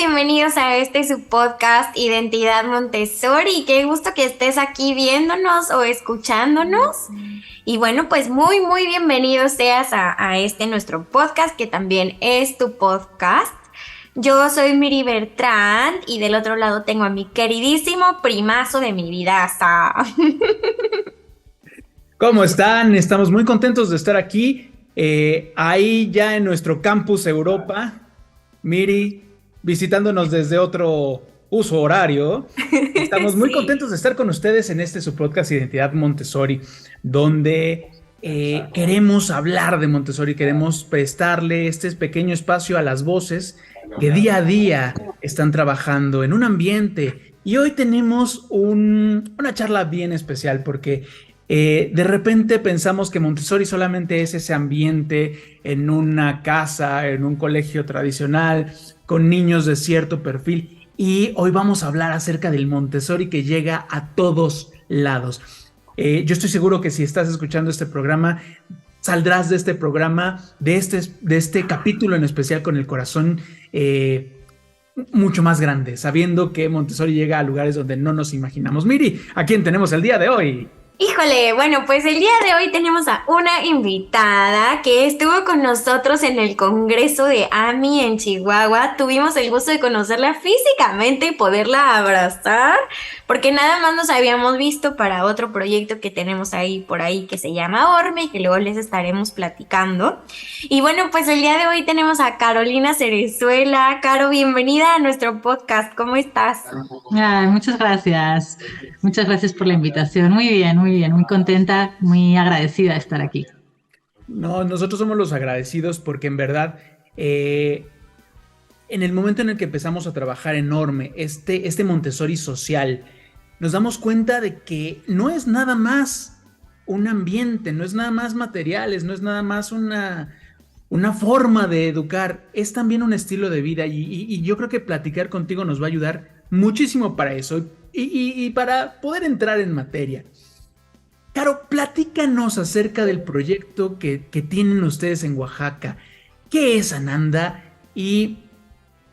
bienvenidos a su podcast Identidad Montessori. Qué gusto que estés aquí viéndonos o escuchándonos. Y bueno, pues muy bienvenido seas a este nuestro podcast, que también es tu podcast. Yo soy Miri Bertrand y del otro lado tengo a mi queridísimo primazo de mi vida, ¿Cómo están? Estamos muy contentos de estar aquí, ahí ya en nuestro campus Europa. Miri, visitándonos desde otro uso horario. Estamos muy Sí. contentos de estar con ustedes en este su podcast Identidad Montessori, donde queremos hablar de Montessori, queremos prestarle este pequeño espacio a las voces que día a día están trabajando en un ambiente. Y hoy tenemos una charla bien especial porque de repente pensamos que Montessori solamente es ese ambiente en una casa, en un colegio tradicional, con niños de cierto perfil. Y hoy vamos a hablar acerca del Montessori que llega a todos lados. Yo estoy seguro que si estás escuchando este programa, saldrás de este programa, de este capítulo en especial, con el corazón mucho más grande, sabiendo que Montessori llega a lugares donde no nos imaginamos. Miri, ¿a quién tenemos el día de hoy? Híjole, bueno, pues el día de hoy tenemos a una invitada que estuvo con nosotros en el Congreso de AMI en Chihuahua. Tuvimos el gusto de conocerla físicamente y poderla abrazar, porque nada más nos habíamos visto para otro proyecto que tenemos ahí por ahí que se llama Orme y que luego les estaremos platicando. Y bueno, pues el día de hoy tenemos a Carolina Cerezuela. Caro, bienvenida a nuestro podcast. ¿Cómo estás? Ay, muchas gracias. Muchas gracias por la invitación. Muy bien, muy contenta, muy agradecida de estar aquí. No, nosotros somos los agradecidos porque en verdad, en el momento en el que empezamos a trabajar enorme, este Montessori social, nos damos cuenta de que no es nada más un ambiente, no es nada más materiales, no es nada más una forma de educar, es también un estilo de vida y yo creo que platicar contigo nos va a ayudar muchísimo para eso y para poder entrar en materia. Caro, platícanos acerca del proyecto que tienen ustedes en Oaxaca. ¿Qué es Ananda y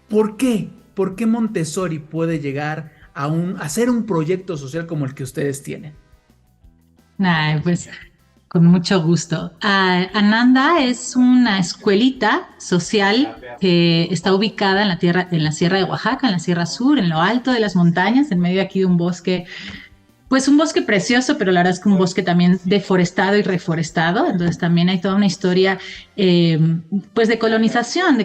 por qué? ¿Por qué Montessori puede llegar a ser un proyecto social como el que ustedes tienen? Ay, pues con mucho gusto. Ananda es una escuelita social que está ubicada en la Sierra de Oaxaca, en la Sierra Sur, en lo alto de las montañas, en medio aquí de un bosque. Pues un bosque precioso, pero la verdad es que un bosque también deforestado y reforestado. Entonces también hay toda una historia pues de colonización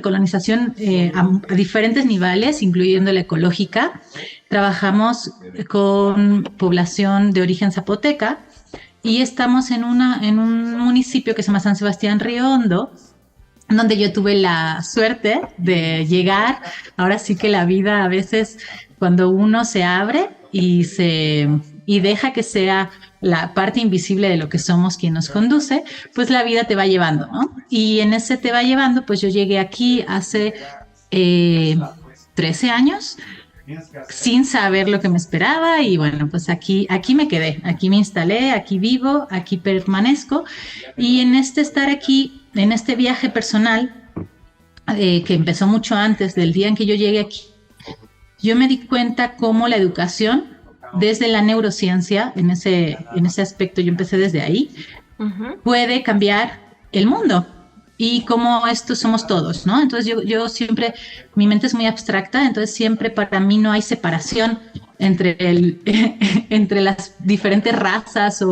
a diferentes niveles, incluyendo la ecológica. Trabajamos con población de origen zapoteca y estamos en un municipio que se llama San Sebastián Río Hondo, donde yo tuve la suerte de llegar. Ahora sí que la vida a veces, cuando uno se abre y deja que sea la parte invisible de lo que somos quien nos conduce, pues la vida te va llevando, ¿no? Y en ese te va llevando, pues yo llegué aquí hace 13 años sin saber lo que me esperaba y bueno, pues aquí me quedé, aquí me instalé, aquí vivo, aquí permanezco y en este estar aquí, en este viaje personal que empezó mucho antes del día en que yo llegué aquí, yo me di cuenta cómo la educación desde la neurociencia, en ese aspecto yo empecé desde ahí, puede cambiar el mundo y cómo esto somos todos, ¿no? Entonces yo siempre, mi mente es muy abstracta, entonces siempre para mí no hay separación entre, entre las diferentes razas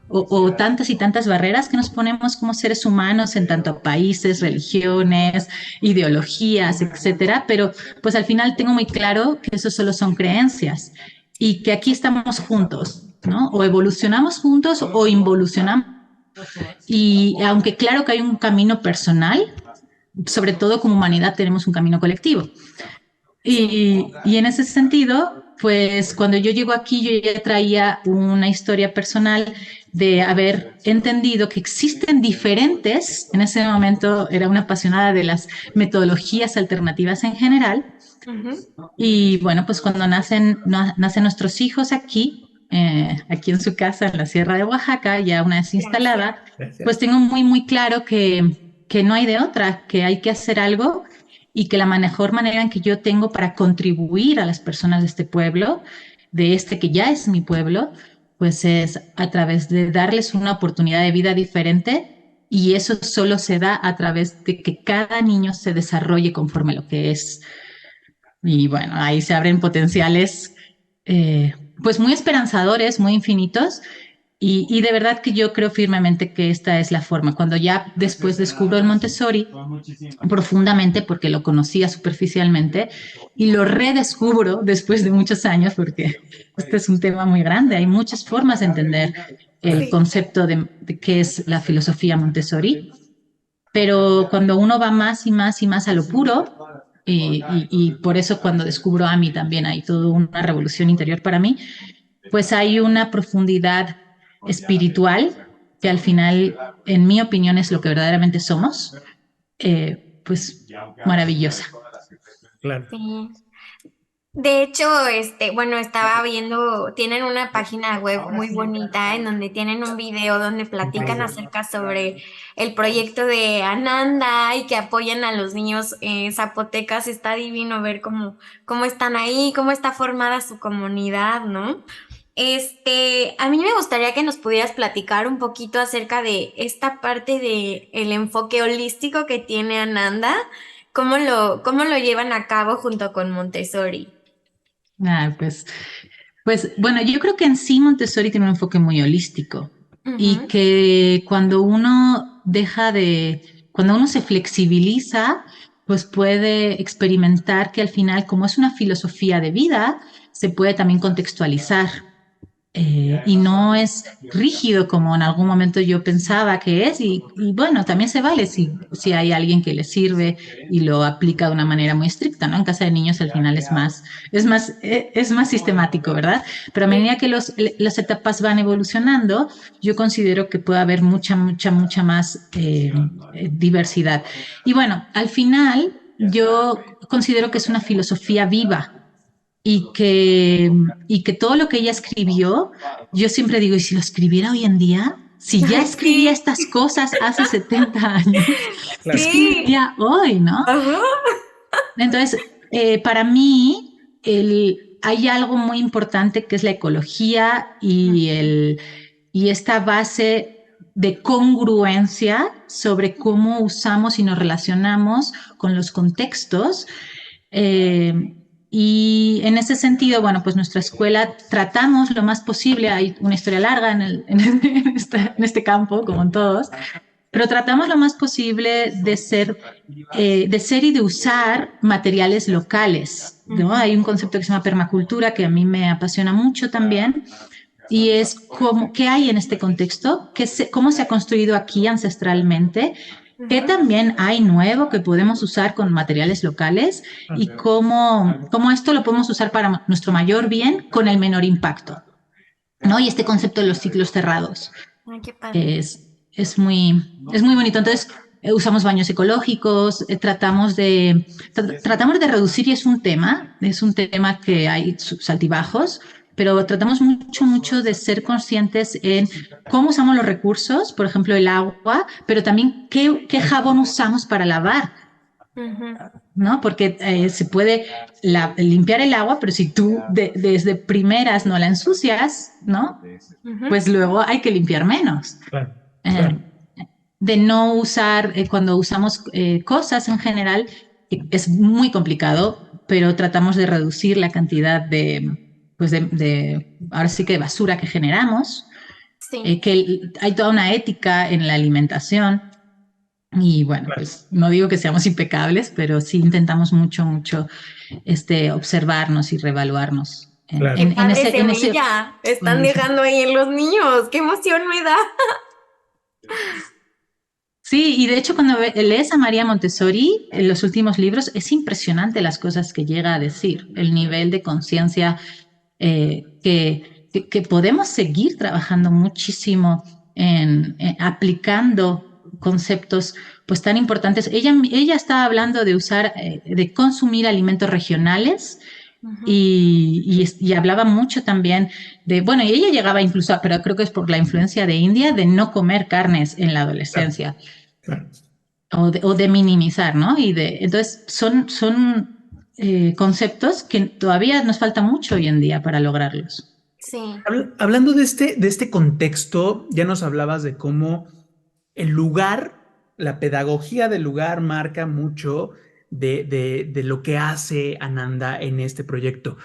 o tantas y tantas barreras que nos ponemos como seres humanos en tanto países, religiones, ideologías, etcétera, pero pues al final tengo muy claro que eso solo son creencias y que aquí estamos juntos, ¿no? O evolucionamos juntos o involucionamos. Y aunque claro que hay un camino personal, sobre todo como humanidad tenemos un camino colectivo. Y en ese sentido, pues cuando yo llego aquí, yo ya traía una historia personal de haber entendido que existen diferentes, en ese momento era una apasionada de las metodologías alternativas en general, y bueno, pues cuando nacen nuestros hijos aquí en su casa en la Sierra de Oaxaca, ya una vez instalada, pues tengo muy claro que no hay de otra, que hay que hacer algo y que la mejor manera en que yo tengo para contribuir a las personas de este pueblo, de este que ya es mi pueblo, pues es a través de darles una oportunidad de vida diferente, y eso solo se da a través de que cada niño se desarrolle conforme a lo que es. Y bueno, ahí se abren potenciales pues muy esperanzadores, muy infinitos. Y de verdad que yo creo firmemente que esta es la forma. Cuando ya después descubro el Montessori profundamente, porque lo conocía superficialmente, y lo redescubro después de muchos años, porque este es un tema muy grande, hay muchas formas de entender el concepto de qué es la filosofía Montessori, pero cuando uno va más y más y más a lo puro, y por eso cuando descubro a mí también hay toda una revolución interior para mí, pues hay una profundidad espiritual que al final, en mi opinión, es lo que verdaderamente somos, pues maravillosa. Claro. Sí. De hecho, bueno, estaba viendo, tienen una página web muy bonita en donde tienen un video donde platican acerca sobre el proyecto de Ananda y que apoyan a los niños zapotecas. Está divino ver cómo están ahí, cómo está formada su comunidad, ¿no? A mí me gustaría que nos pudieras platicar un poquito acerca de esta parte de el enfoque holístico que tiene Ananda, cómo lo llevan a cabo junto con Montessori. Ah, pues bueno, yo creo que en sí Montessori tiene un enfoque muy holístico, y Ujú. que cuando uno cuando uno se flexibiliza, pues puede experimentar que al final, como es una filosofía de vida, se puede también contextualizar. Y no es rígido como en algún momento yo pensaba que es, y bueno, también se vale si hay alguien que le sirve y lo aplica de una manera muy estricta, ¿no? En casa de niños al final es más sistemático, ¿verdad? Pero a medida que las etapas van evolucionando, yo considero que puede haber mucha más diversidad. Y bueno, al final yo considero que es una filosofía viva, y que todo lo que ella escribió, yo siempre digo, ¿y si lo escribiera hoy en día? Si ya escribía Sí, estas cosas hace 70 años, ¿qué Claro. sí. escribiría hoy, no? Ajá. Entonces, para mí, hay algo muy importante que es la ecología y esta base de congruencia sobre cómo usamos y nos relacionamos con los contextos. Eh, y en ese sentido, bueno, pues nuestra escuela tratamos lo más posible, hay una historia larga en este campo, como en todos, pero tratamos lo más posible de ser y de usar materiales locales, ¿no? Hay un concepto que se llama permacultura que a mí me apasiona mucho también, y es qué hay en este contexto, cómo se ha construido aquí ancestralmente, qué Ujú. también hay nuevo que podemos usar con materiales locales, y cómo esto lo podemos usar para nuestro mayor bien con el menor impacto, ¿no? Y este concepto de los ciclos cerrados Ay, qué padre. es muy bonito. Entonces, usamos baños ecológicos, tratamos de reducir, y es un tema que hay sus altibajos, pero tratamos mucho de ser conscientes en cómo usamos los recursos, por ejemplo, el agua, pero también qué jabón usamos para lavar, Ujú. ¿no? Porque se puede limpiar el agua, pero si tú desde primeras no la ensucias, ¿no? Ujú. Pues luego hay que limpiar menos. Claro. Eh, de no usar, cuando usamos cosas en general, es muy complicado, pero tratamos de reducir la cantidad pues ahora sí que de basura que generamos, Sí. que hay toda una ética en la alimentación. Y bueno, Claro. pues no digo que seamos impecables, pero sí intentamos mucho observarnos y reevaluarnos Claro. Qué en padre ese semilla están origen. dejando ahí en los niños. Qué emoción me da. Sí, y de hecho cuando lees a María Montessori en los últimos libros, es impresionante las cosas que llega a decir, el nivel de conciencia, que podemos seguir trabajando muchísimo en aplicando conceptos pues tan importantes. Ella estaba hablando de de consumir alimentos regionales, Ujú. y hablaba mucho también bueno, y ella llegaba incluso, pero creo que es por la influencia de India, de no comer carnes en la Claro. adolescencia. Claro. o de minimizar, ¿no? Entonces son conceptos que todavía nos falta mucho hoy en día para lograrlos. Sí. Hablando de este contexto, ya nos hablabas de cómo el lugar, la pedagogía del lugar marca mucho de lo que hace Ananda en este proyecto.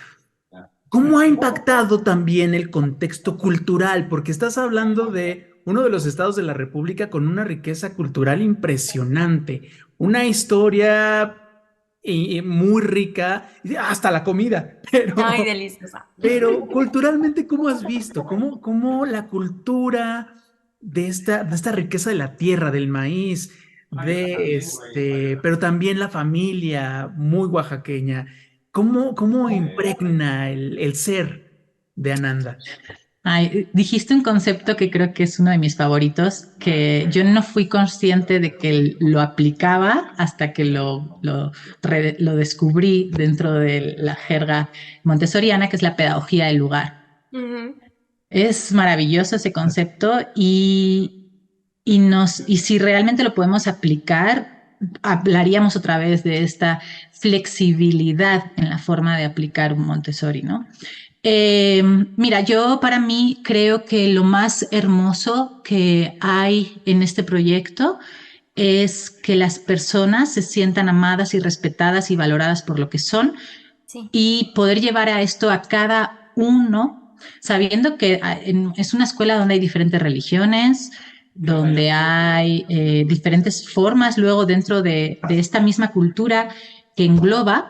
¿Cómo ha impactado también el contexto cultural? Porque estás hablando de uno de los estados de la República con una riqueza cultural impresionante, una historia muy rica, y hasta la comida, Ay, deliciosa. pero culturalmente, ¿cómo has visto? ¿Cómo la cultura de esta riqueza de la tierra, del maíz, pero también la familia muy oaxaqueña, cómo impregna el ser de Ananda? Ay, dijiste un concepto que creo que es uno de mis favoritos, que yo no fui consciente de que lo aplicaba hasta que lo descubrí dentro de la jerga montessoriana, que es la pedagogía del lugar. Ujú. Es maravilloso ese concepto y si realmente lo podemos aplicar, hablaríamos otra vez de esta flexibilidad en la forma de aplicar un Montessori, ¿no? Mira, yo para mí creo que lo más hermoso que hay en este proyecto es que las personas se sientan amadas y respetadas y valoradas por lo que son Sí. y poder llevar a esto a cada uno, sabiendo que es una escuela donde hay diferentes religiones, donde hay diferentes formas luego dentro de esta misma cultura que engloba.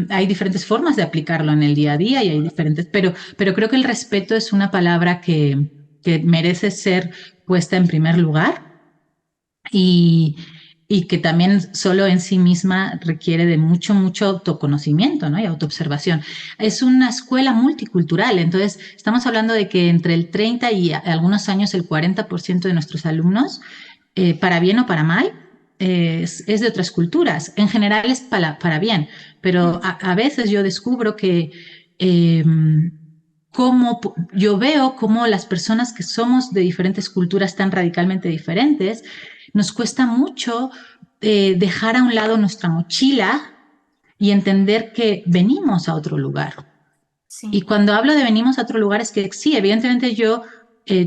Hay diferentes formas de aplicarlo en el día a día y hay diferentes, pero creo que el respeto es una palabra que merece ser puesta en primer lugar y, y que también solo en sí misma requiere de mucho, mucho autoconocimiento, ¿no? Y autoobservación. Es una escuela multicultural, entonces estamos hablando de que entre el 30 y algunos años el 40% de nuestros alumnos, para bien o para mal, es de otras culturas. En general es para bien, pero a veces yo descubro que cómo yo veo cómo las personas que somos de diferentes culturas tan radicalmente diferentes, nos cuesta mucho dejar a un lado nuestra mochila y entender que venimos a otro lugar. Y Sí. cuando hablo de venimos a otro lugar es que sí, evidentemente yo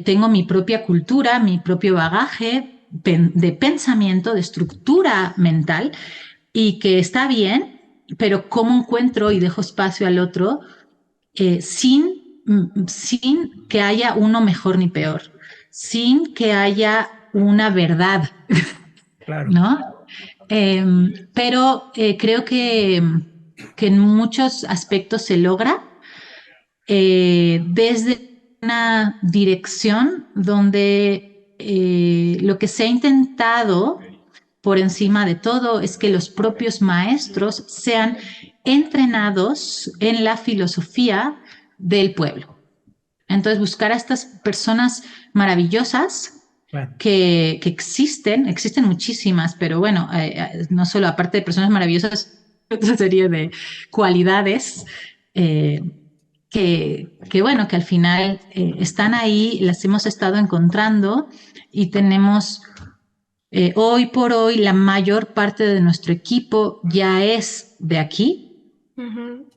tengo mi propia cultura, mi propio bagaje de pensamiento, de estructura mental, y que está bien, pero cómo encuentro y dejo espacio al otro sin que haya uno mejor ni peor, sin que haya una verdad, Claro. ¿no? Pero creo que en muchos aspectos se logra desde una dirección donde lo que se ha intentado por encima de todo es que los propios maestros sean entrenados en la filosofía del pueblo. Entonces, buscar a estas personas maravillosas Claro. que existen muchísimas, pero bueno, no solo aparte de personas maravillosas, otra serie de cualidades eh, bueno, que al final están ahí, las hemos estado encontrando y tenemos hoy por hoy la mayor parte de nuestro equipo ya es de aquí Ujú.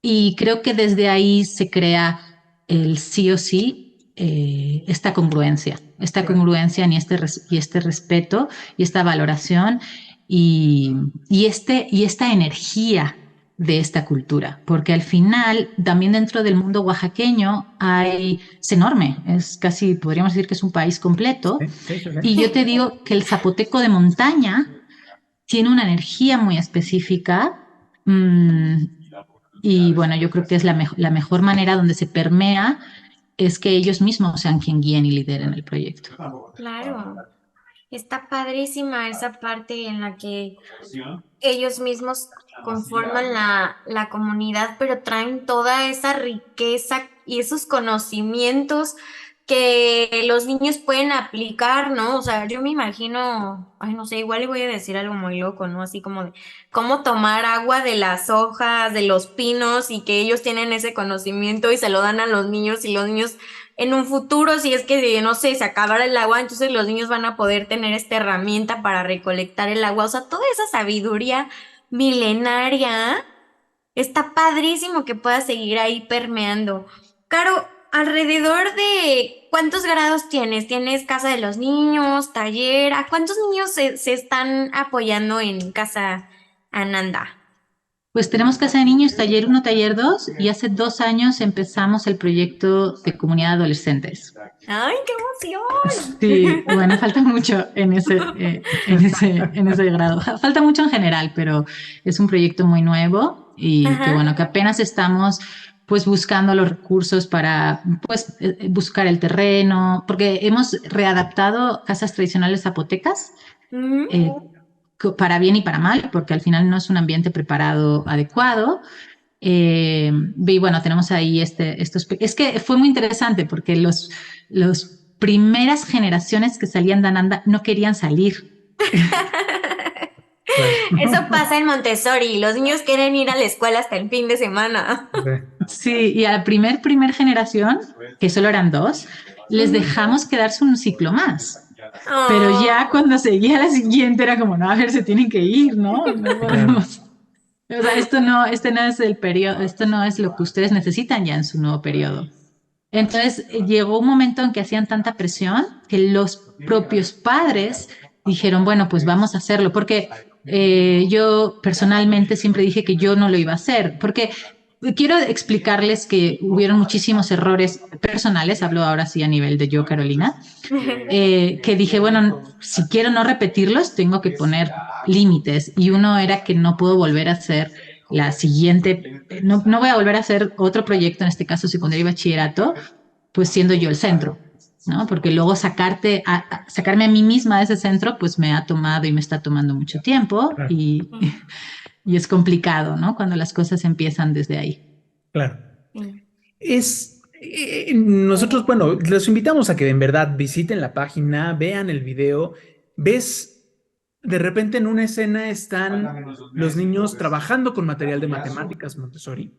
y creo que desde ahí se crea el sí o sí esta congruencia y este respeto y esta valoración y esta energía de esta cultura, porque al final también dentro del mundo oaxaqueño es enorme, es casi, podríamos decir que es un país completo, Sí, sí, sí, y sí. yo te digo que el zapoteco de montaña tiene una energía muy específica y bueno, yo creo que es la mejor manera donde se permea es que ellos mismos sean quien guíen y lideren el proyecto. Claro. Está padrísima esa parte en la que ellos mismos conforman la comunidad, pero traen toda esa riqueza y esos conocimientos que los niños pueden aplicar, ¿no? O sea, yo me imagino, ay, no sé, igual le voy a decir algo muy loco, ¿no? Así como de cómo tomar agua de las hojas, de los pinos y que ellos tienen ese conocimiento y se lo dan a los niños y los niños en un futuro, si es que, no sé, se acabara el agua, entonces los niños van a poder tener esta herramienta para recolectar el agua. O sea, toda esa sabiduría milenaria está padrísimo que pueda seguir ahí permeando. Caro, alrededor de ¿cuántos grados tienes? ¿Tienes casa de los niños, taller? ¿A cuántos niños se están apoyando en casa Ananda? Pues tenemos casa de niños, taller 1, taller 2, y hace 2 años empezamos el proyecto de comunidad de adolescentes. ¡Ay, qué emoción! Sí, bueno, falta mucho en ese grado. Falta mucho en general, pero es un proyecto muy nuevo y que Ajá. bueno, que apenas estamos pues buscando los recursos para pues buscar el terreno, porque hemos readaptado casas tradicionales zapotecas Mm. eh, para bien y para mal, porque al final no es un ambiente preparado adecuado. Y bueno, tenemos ahí estos... Es que fue muy interesante porque los primeras generaciones que salían de Ananda no querían salir. Claro. Eso pasa en Montessori. Los niños quieren ir a la escuela hasta el fin de semana. Sí, y a la primer generación, que solo eran 2, les dejamos quedarse un ciclo más. Pero Oh. ya cuando seguía la siguiente era como, no, a ver, se tienen que ir, ¿no? No podemos. O sea, este no es el periodo, esto no es lo que ustedes necesitan ya en su nuevo periodo. Entonces llegó un momento en que hacían tanta presión que los propios padres dijeron, bueno, pues vamos a hacerlo, porque yo personalmente siempre dije que yo no lo iba a hacer, porque quiero explicarles que hubieron muchísimos errores personales, hablo ahora sí a nivel de yo, Carolina, que dije, bueno, si quiero no repetirlos, tengo que poner límites, y uno era que no puedo volver a hacer la siguiente, no voy a volver a hacer otro proyecto, en este caso secundaria y bachillerato, pues siendo yo el centro, ¿no? Porque luego sacarme a mí misma de ese centro, pues me ha tomado y me está tomando mucho tiempo Claro. y es complicado, ¿no? Cuando las cosas empiezan desde ahí. Claro. Nosotros, bueno, los invitamos a que en verdad visiten la página, vean el video. Ves, de repente en una escena están los niños trabajando con material de matemáticas Montessori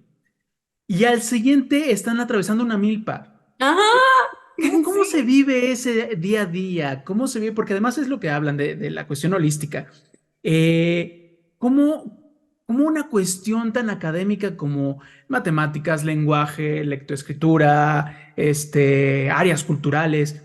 y al siguiente están atravesando una milpa. Ajá. ¿Cómo Sí. se vive ese día a día? ¿Cómo se vive? Porque además es lo que hablan de la cuestión holística. ¿Cómo una cuestión tan académica como matemáticas, lenguaje, lectoescritura, áreas culturales,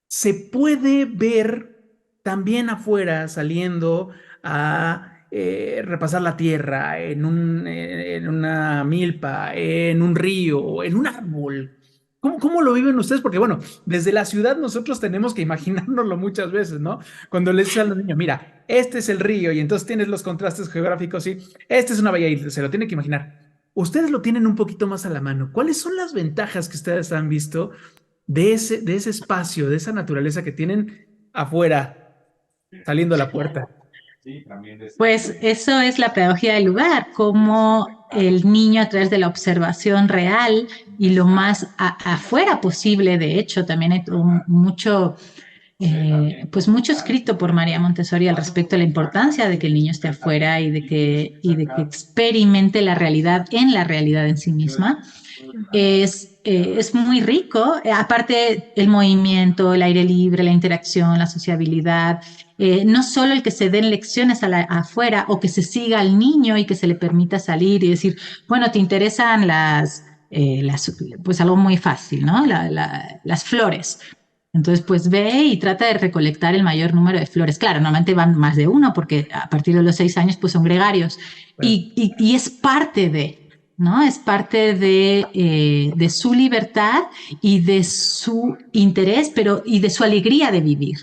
se puede ver también afuera saliendo a repasar la tierra en una milpa, en un río, en un árbol? ¿Cómo lo viven ustedes? Porque bueno, desde la ciudad nosotros tenemos que imaginárnoslo muchas veces, ¿no? Cuando les dices a los niños, mira, este es el río y entonces tienes los contrastes geográficos y esta es una bahía y se lo tiene que imaginar. Ustedes lo tienen un poquito más a la mano. ¿Cuáles son las ventajas que ustedes han visto de ese espacio, de esa naturaleza que tienen afuera, saliendo a la puerta? Pues eso es la pedagogía del lugar, cómo el niño a través de la observación real y lo más afuera posible, de hecho, también hay pues mucho escrito por María Montessori al respecto de la importancia de que el niño esté afuera y de que experimente la realidad en sí misma. Es muy rico, aparte el movimiento, el aire libre, la interacción, la sociabilidad, no solo el que se den lecciones afuera o que se siga al niño y que se le permita salir y decir, bueno, te interesan pues algo muy fácil, ¿no? Las flores. Entonces, pues ve y trata de recolectar el mayor número de flores. Claro, normalmente van más de uno porque a partir de los 6 años pues son gregarios y es parte de... ¿no? Es parte de su libertad y de su interés, y de su alegría de vivir.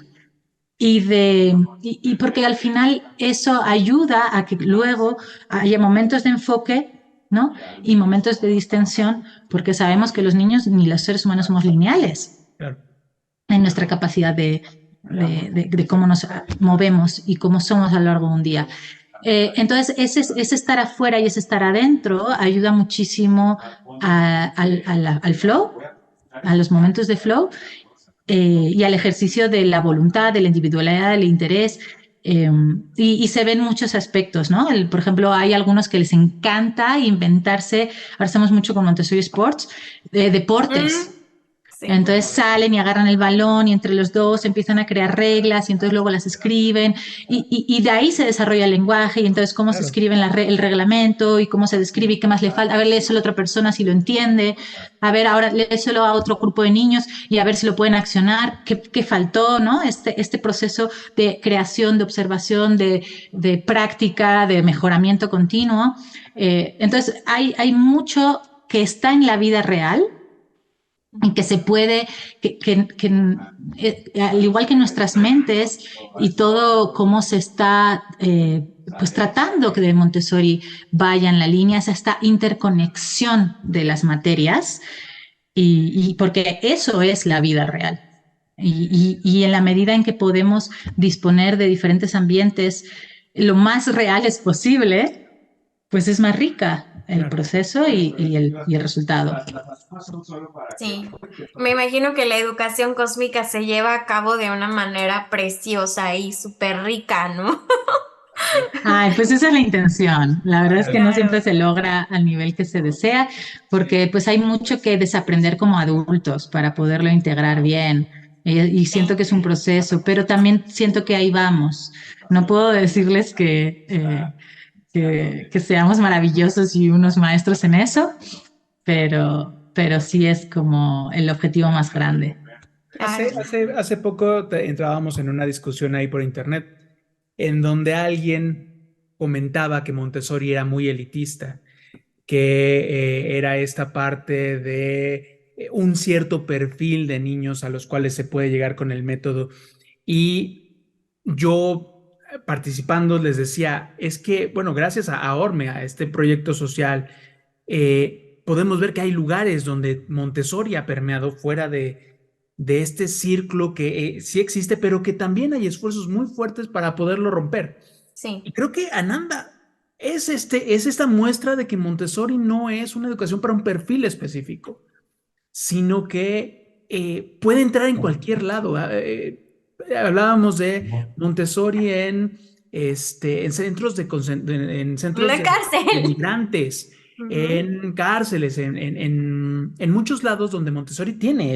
Y porque al final eso ayuda a que luego haya momentos de enfoque, ¿no? Y momentos de distensión, porque sabemos que los niños ni los seres humanos somos lineales Claro. en nuestra capacidad de cómo nos movemos y cómo somos a lo largo de un día. Entonces, ese estar afuera y ese estar adentro ayuda muchísimo al flow, a los momentos de flow y al ejercicio de la voluntad, de la individualidad, del interés. Y se ven muchos aspectos, ¿no? Por ejemplo, hay algunos que les encanta inventarse, ahora estamos mucho con Montessori Sports, deportes. Sí. Entonces salen y agarran el balón y entre los dos empiezan a crear reglas y entonces luego las escriben y de ahí se desarrolla el lenguaje y entonces cómo se Claro. escribe el reglamento y cómo se describe y qué más le falta. A ver, léeselo a otra persona si lo entiende. A ver, ahora léeselo a otro grupo de niños y a ver si lo pueden accionar. ¿Qué faltó, no? Este proceso de creación, de observación, de práctica, de mejoramiento continuo. Entonces hay mucho que está en la vida real en que se puede, al igual que nuestras mentes y todo cómo se está pues tratando que de Montessori vaya en la línea, es esta interconexión de las materias y porque eso es la vida real. Y en la medida en que podemos disponer de diferentes ambientes lo más reales posible, pues es más rica el proceso y el resultado. Sí, me imagino que la educación cósmica se lleva a cabo de una manera preciosa y súper rica, ¿no? Ay, pues esa es la intención. La verdad es que no Claro. siempre se logra al nivel que se desea, porque pues hay mucho que desaprender como adultos para poderlo integrar bien. Y siento Sí. que es un proceso, pero también siento que ahí vamos. No puedo decirles que seamos maravillosos y unos maestros en eso, pero sí es como el objetivo más grande. Claro. Hace poco entrábamos en una discusión ahí por internet en donde alguien comentaba que Montessori era muy elitista, que era esta parte de un cierto perfil de niños a los cuales se puede llegar con el método. Y yo participando les decía, es que, bueno, gracias a Orme, a este proyecto social, podemos ver que hay lugares donde Montessori ha permeado fuera de este círculo que sí existe, pero que también hay esfuerzos muy fuertes para poderlo romper. Sí. Y creo que Ananda es esta muestra de que Montessori no es una educación para un perfil específico, sino que puede entrar en cualquier lado. Hablábamos de Montessori en centros en centros La de cárcel. migrantes, Ujú. en cárceles, en muchos lados donde Montessori tiene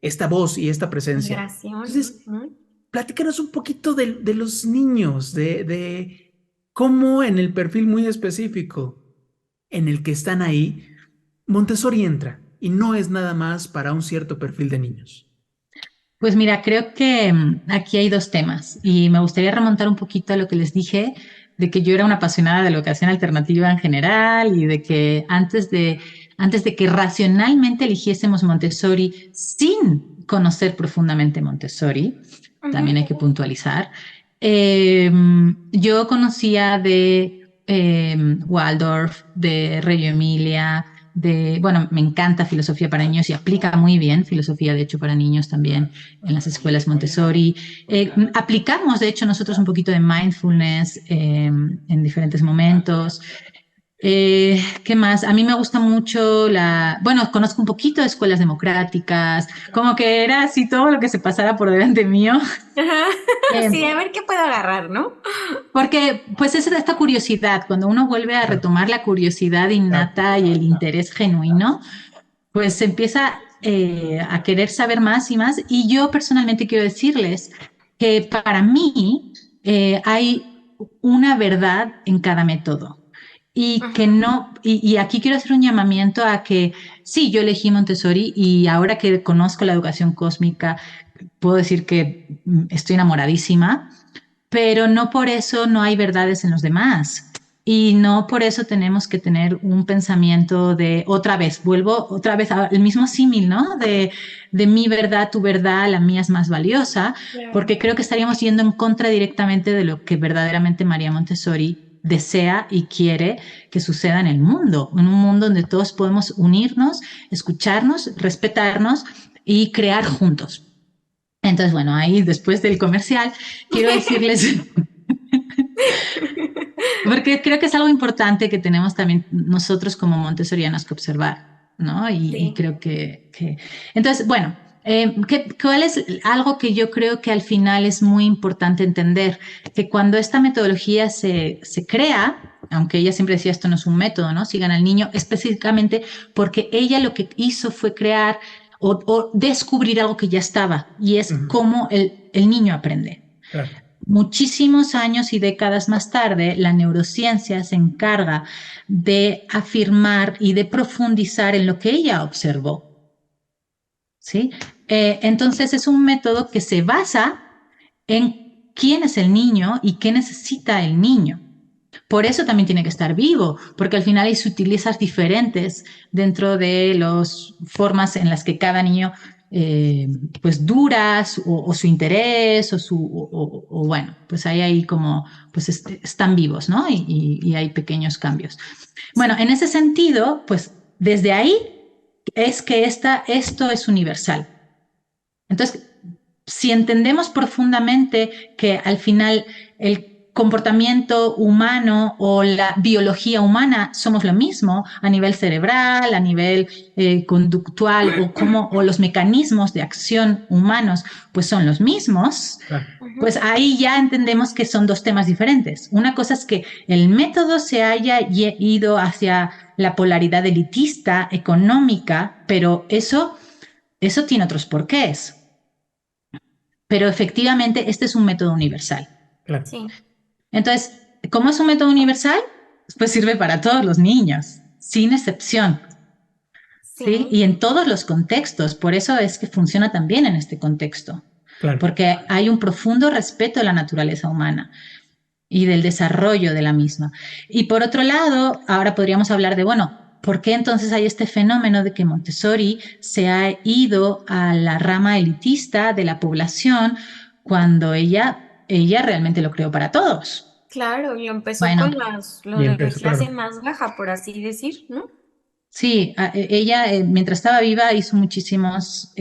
esta voz y esta presencia. Migración. Entonces, Ujú. platícanos un poquito de los niños, de cómo en el perfil muy específico en el que están ahí, Montessori entra y no es nada más para un cierto perfil de niños. Pues mira, creo que aquí hay dos temas y me gustaría remontar un poquito a lo que les dije de que yo era una apasionada de la educación alternativa en general y de que antes de que racionalmente eligiésemos Montessori sin conocer profundamente Montessori, también hay que puntualizar, yo conocía de Waldorf, de Reggio Emilia, bueno, me encanta filosofía para niños y aplica muy bien filosofía, de hecho, para niños también en las escuelas Montessori. Aplicamos, de hecho, nosotros un poquito de mindfulness en diferentes momentos. ¿Qué más? A mí me gusta mucho bueno, conozco un poquito de escuelas democráticas, como que era así todo lo que se pasara por delante mío. Ajá. Eh, Sí, a ver qué puedo agarrar, ¿no? Porque pues es esta curiosidad, cuando uno vuelve a Claro, retomar la curiosidad claro. innata y el interés genuino, pues se empieza a querer saber más y más. Y yo personalmente quiero decirles que para mí hay una verdad en cada método. Y que Ujú. no, y aquí quiero hacer un llamamiento a que sí, yo elegí Montessori y ahora que conozco la educación cósmica, puedo decir que estoy enamoradísima, pero no por eso no hay verdades en los demás. Y no por eso tenemos que tener un pensamiento de otra vez, vuelvo otra vez al mismo símil, ¿no? De mi verdad, tu verdad, la mía es más valiosa, Claro. porque creo que estaríamos yendo en contra directamente de lo que verdaderamente María Montessori desea y quiere que suceda en el mundo, en un mundo donde todos podemos unirnos, escucharnos, respetarnos y crear juntos. Entonces, bueno, ahí después del comercial, quiero decirles, porque creo que es algo importante que tenemos también nosotros como montessorianos que observar, ¿no? Y Sí. creo que... Entonces, bueno, ¿cuál es algo que yo creo que al final es muy importante entender? Que cuando esta metodología se crea, aunque ella siempre decía esto no es un método, ¿no? Sigan al niño, específicamente porque ella lo que hizo fue crear o descubrir algo que ya estaba, y es cómo el niño aprende. Claro. Muchísimos años y décadas más tarde, la neurociencia se encarga de afirmar y de profundizar en lo que ella observó. ¿Sí? Entonces es un método que se basa en quién es el niño y qué necesita el niño. Por eso también tiene que estar vivo, porque al final hay sutilezas diferentes dentro de las formas en las que cada niño pues duras o su interés o bueno, pues ahí como pues están vivos, ¿no? Y hay pequeños cambios. Bueno, en ese sentido, pues desde ahí es que esto es universal. Entonces, si entendemos profundamente que al final el comportamiento humano o la biología humana somos lo mismo a nivel cerebral, a nivel conductual o los mecanismos de acción humanos pues son los mismos, pues ahí ya entendemos que son dos temas diferentes. Una cosa es que el método se haya ido hacia la polaridad elitista, económica, pero eso tiene otros porqués. Pero efectivamente este es un método universal. Claro. Sí. Entonces, ¿cómo es un método universal? Pues sirve para todos los niños, sin excepción. ¿Sí? Y en todos los contextos. Por eso es que funciona también en este contexto. Claro. Porque hay un profundo respeto a la naturaleza humana y del desarrollo de la misma. Y por otro lado, ahora podríamos hablar de, bueno, ¿por qué entonces hay este fenómeno de que Montessori se ha ido a la rama elitista de la población cuando ella realmente lo creó para todos? Claro, y empezó con lo de clase más baja, por así decir, ¿no? Sí, ella mientras estaba viva hizo muchísimos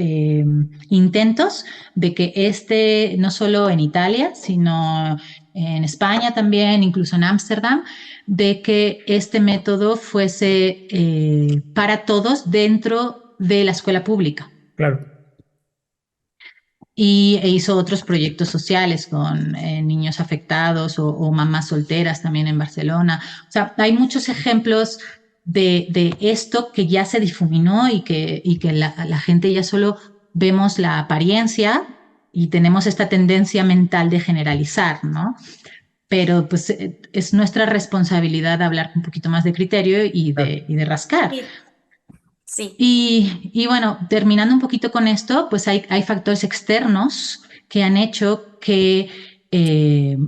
intentos de que no solo en Italia, sino en España también, incluso en Ámsterdam, de que este método fuese para todos dentro de la escuela pública. Claro. E hizo otros proyectos sociales con niños afectados o mamás solteras también en Barcelona. O sea, hay muchos ejemplos de esto que ya se difuminó y que la gente ya solo vemos la apariencia y tenemos esta tendencia mental de generalizar, ¿no? Pero pues es nuestra responsabilidad hablar con un poquito más de criterio y de rascar. Sí. Y bueno, terminando un poquito con esto, pues hay factores externos que han hecho que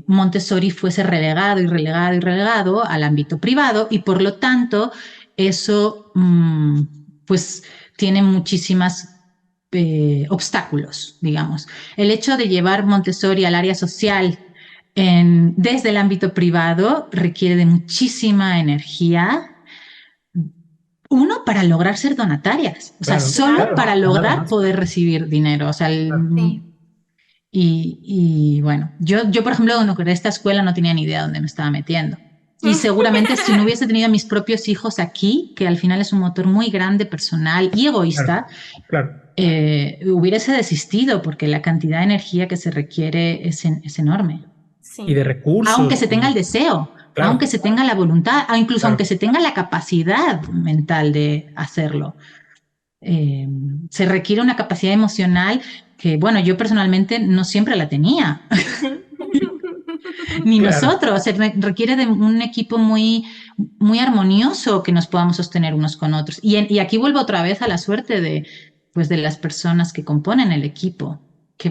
Montessori fuese relegado y relegado y relegado al ámbito privado y por lo tanto eso pues tiene muchísimas obstáculos, digamos. El hecho de llevar Montessori al área social desde el ámbito privado requiere de muchísima energía. Uno, para lograr ser donatarias, o sea, solo para lograr poder recibir dinero, o sea, y bueno, yo por ejemplo, cuando creé esta escuela no tenía ni idea dónde me estaba metiendo. Y seguramente si no hubiese tenido a mis propios hijos aquí, que al final es un motor muy grande, personal y egoísta, hubiese desistido porque la cantidad de energía que se requiere es enorme. Sí. Y de recursos. Aunque se tenga el deseo. Claro. Aunque se tenga la voluntad, o incluso aunque se tenga la capacidad mental de hacerlo. Se requiere una capacidad emocional que, bueno, yo personalmente no siempre la tenía. Ni nosotros. Se requiere de un equipo muy, muy armonioso que nos podamos sostener unos con otros. Y aquí vuelvo otra vez a la suerte de las personas que componen el equipo, que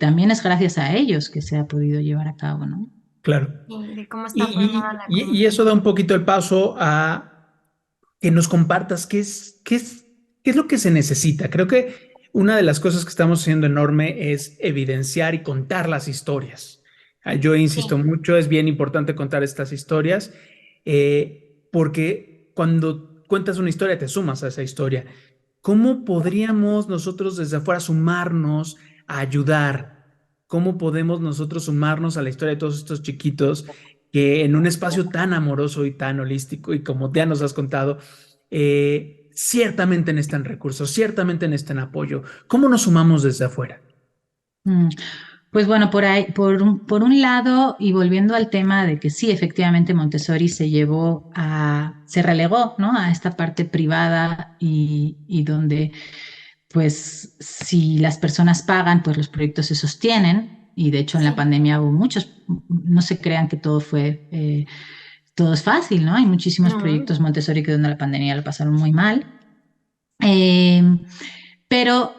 también es gracias a ellos que se ha podido llevar a cabo, ¿no? Claro. De cómo está formada la y eso da un poquito el paso a que nos compartas qué es lo que se necesita. Creo que una de las cosas que estamos haciendo enorme es evidenciar y contar las historias. Yo insisto mucho, es bien importante contar estas historias porque cuando cuentas una historia te sumas a esa historia. ¿Cómo podríamos nosotros desde afuera sumarnos a ayudar? ¿Cómo podemos nosotros sumarnos a la historia de todos estos chiquitos que en un espacio tan amoroso y tan holístico y como ya nos has contado, ciertamente necesitan recursos, ciertamente necesitan apoyo? ¿Cómo nos sumamos desde afuera? Pues bueno, por ahí, por un lado, y volviendo al tema de que sí, efectivamente Montessori se relegó, ¿no? A esta parte privada y donde, pues, si las personas pagan, pues los proyectos se sostienen. Y de hecho en la Sí. pandemia hubo muchos, no se crean que todo es fácil, ¿no? Hay muchísimos No. proyectos Montessori que durante la pandemia lo pasaron muy mal. Eh, pero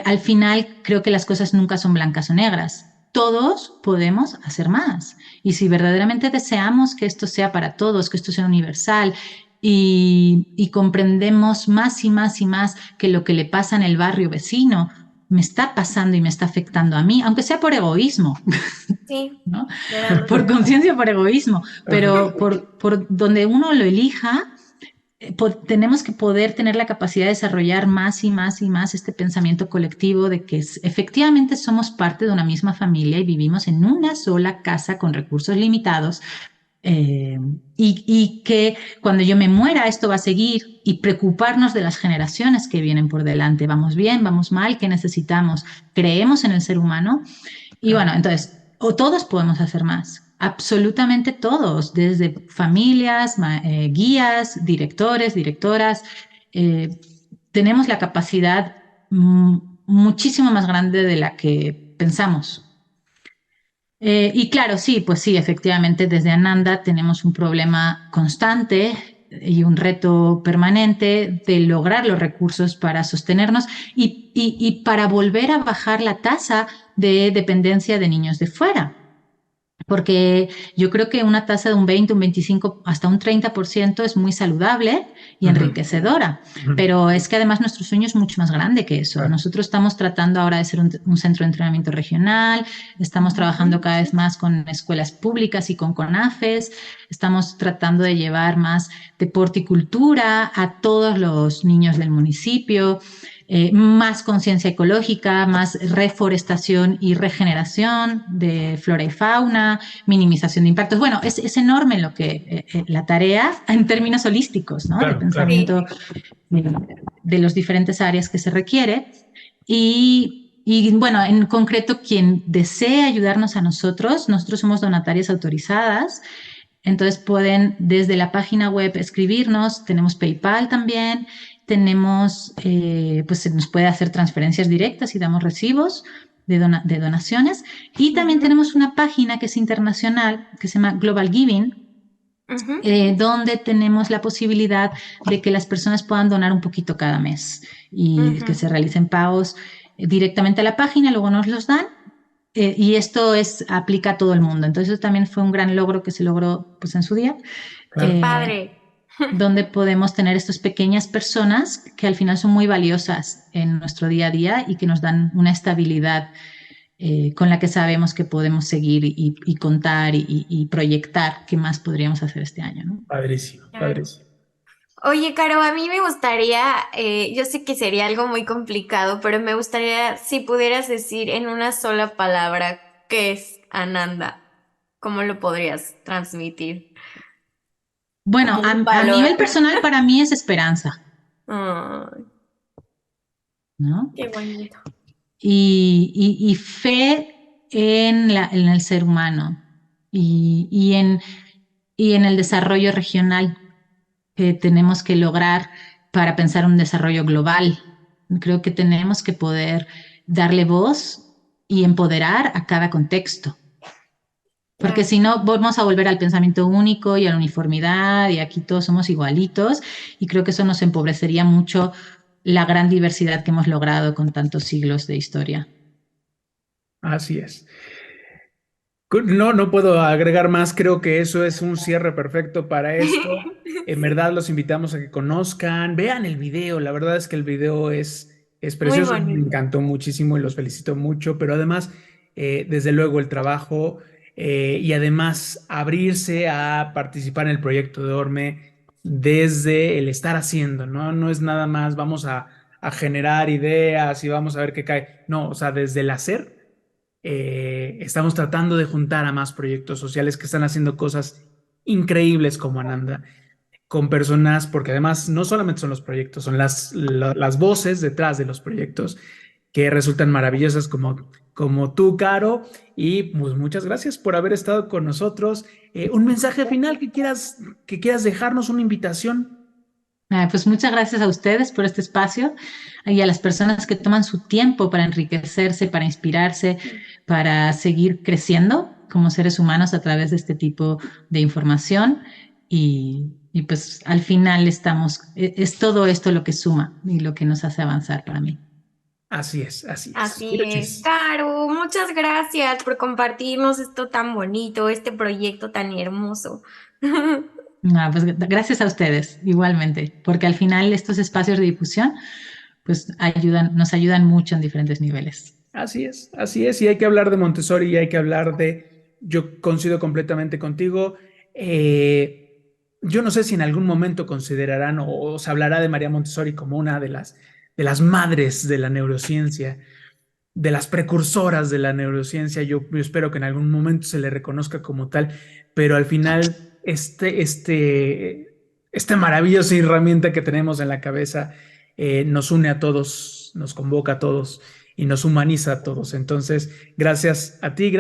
al final creo que las cosas nunca son blancas o negras. Todos podemos hacer más. Y si verdaderamente deseamos que esto sea para todos, que esto sea universal y comprendemos más y más y más que lo que le pasa en el barrio vecino me está pasando y me está afectando a mí, aunque sea por egoísmo, Sí, ¿no? de darnos Por cuenta. conciencia, por egoísmo, Ajá. pero por donde uno lo elija, tenemos que poder tener la capacidad de desarrollar más y más y más este pensamiento colectivo de que efectivamente somos parte de una misma familia y vivimos en una sola casa con recursos limitados, eh, y que cuando yo me muera esto va a seguir y preocuparnos de las generaciones que vienen por delante. ¿Vamos bien? ¿Vamos mal? ¿Qué necesitamos? ¿Creemos en el ser humano? Y Claro. bueno, entonces, o todos podemos hacer más, absolutamente todos, desde familias, guías, directores, directoras, eh, tenemos la capacidad muchísimo más grande de la que pensamos. Y claro, sí, pues sí, efectivamente, desde Ananda tenemos un problema constante y un reto permanente de lograr los recursos para sostenernos y para volver a bajar la tasa de dependencia de niños de fuera. Porque yo creo que una tasa de un 20, un 25, hasta un 30% es muy saludable y Ujú, enriquecedora. ujú. Pero es que además nuestro sueño es mucho más grande que eso. Claro. Nosotros estamos tratando ahora de ser un centro de entrenamiento regional, estamos trabajando cada vez más con escuelas públicas y con CONAFES, estamos tratando de llevar más deporte y cultura a todos los niños del municipio. Más conciencia ecológica, más reforestación y regeneración de flora y fauna, minimización de impactos. Bueno, es enorme la tarea en términos holísticos, ¿no? De Claro, claro. pensamiento de los diferentes áreas que se requiere. Bueno, en concreto, quien desee ayudarnos a nosotros somos donatarias autorizadas. Entonces pueden desde la página web escribirnos, tenemos PayPal también, pues se nos puede hacer transferencias directas y damos recibos de donaciones. Y también tenemos una página que es internacional, que se llama Global Giving, Ujú. donde tenemos la posibilidad de que las personas puedan donar un poquito cada mes y que Ujú. se realicen pagos directamente a la página, luego nos los dan. Y esto aplica a todo el mundo. Entonces, eso también fue un gran logro que se logró pues, en su día, Qué Claro. padre. donde podemos tener estas pequeñas personas que al final son muy valiosas en nuestro día a día y que nos dan una estabilidad con la que sabemos que podemos seguir y contar y proyectar qué más podríamos hacer este año, ¿no? Padrísimo, Claro. padrísimo. Oye, Caro, a mí me gustaría, yo sé que sería algo muy complicado, pero me gustaría si pudieras decir en una sola palabra qué es Ananda, ¿cómo lo podrías transmitir? Bueno, Como un a valor. nivel personal para mí es esperanza, Ay, ¿no? qué bonito. Y fe en el ser humano y, y en, y en el desarrollo regional que tenemos que lograr para pensar un desarrollo global. Creo que tenemos que poder darle voz y empoderar a cada contexto. Porque Claro. si no, vamos a volver al pensamiento único y a la uniformidad y aquí todos somos igualitos y creo que eso nos empobrecería mucho la gran diversidad que hemos logrado con tantos siglos de historia. Así es. No, no puedo agregar más. Creo que eso es un cierre perfecto para esto. En verdad los invitamos a que conozcan, vean el video. La verdad es que el video es Muy precioso. Me bonito. encantó muchísimo y los felicito mucho. Pero además, desde luego, el trabajo y además abrirse a participar en el proyecto de Orme desde el estar haciendo, ¿no? No es nada más vamos a generar ideas y vamos a ver qué cae. No, o sea, desde el hacer estamos tratando de juntar a más proyectos sociales que están haciendo cosas increíbles como Ananda, con personas, porque además no solamente son los proyectos, son las voces detrás de los proyectos que resultan maravillosas, como tú, Caro, y pues muchas gracias por haber estado con nosotros. Un mensaje final que quieras dejarnos, una invitación. Pues muchas gracias a ustedes por este espacio y a las personas que toman su tiempo para enriquecerse, para inspirarse, para seguir creciendo como seres humanos a través de este tipo de información. Y pues al final es todo esto lo que suma y lo que nos hace avanzar para mí. Así es, así es. Así es, Mirochis. Caro, muchas gracias por compartirnos esto tan bonito, este proyecto tan hermoso. Pues gracias a ustedes igualmente, porque al final estos espacios de difusión pues nos ayudan mucho en diferentes niveles. Así es, y hay que hablar de Montessori y hay que hablar yo coincido completamente contigo. Yo no sé si en algún momento considerarán o se hablará de María Montessori como una de las madres de la neurociencia, de las precursoras de la neurociencia. Yo espero que en algún momento se le reconozca como tal, pero al final esta maravillosa herramienta que tenemos en la cabeza nos une a todos, nos convoca a todos y nos humaniza a todos. Entonces, gracias a ti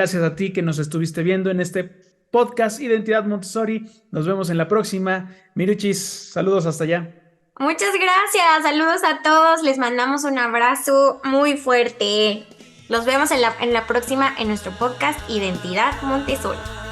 que nos estuviste viendo en este podcast Identidad Montessori. Nos vemos en la próxima. Miruchis, saludos hasta allá. Muchas gracias, saludos a todos, les mandamos un abrazo muy fuerte. Los vemos en la próxima en nuestro podcast Identidad Montessori.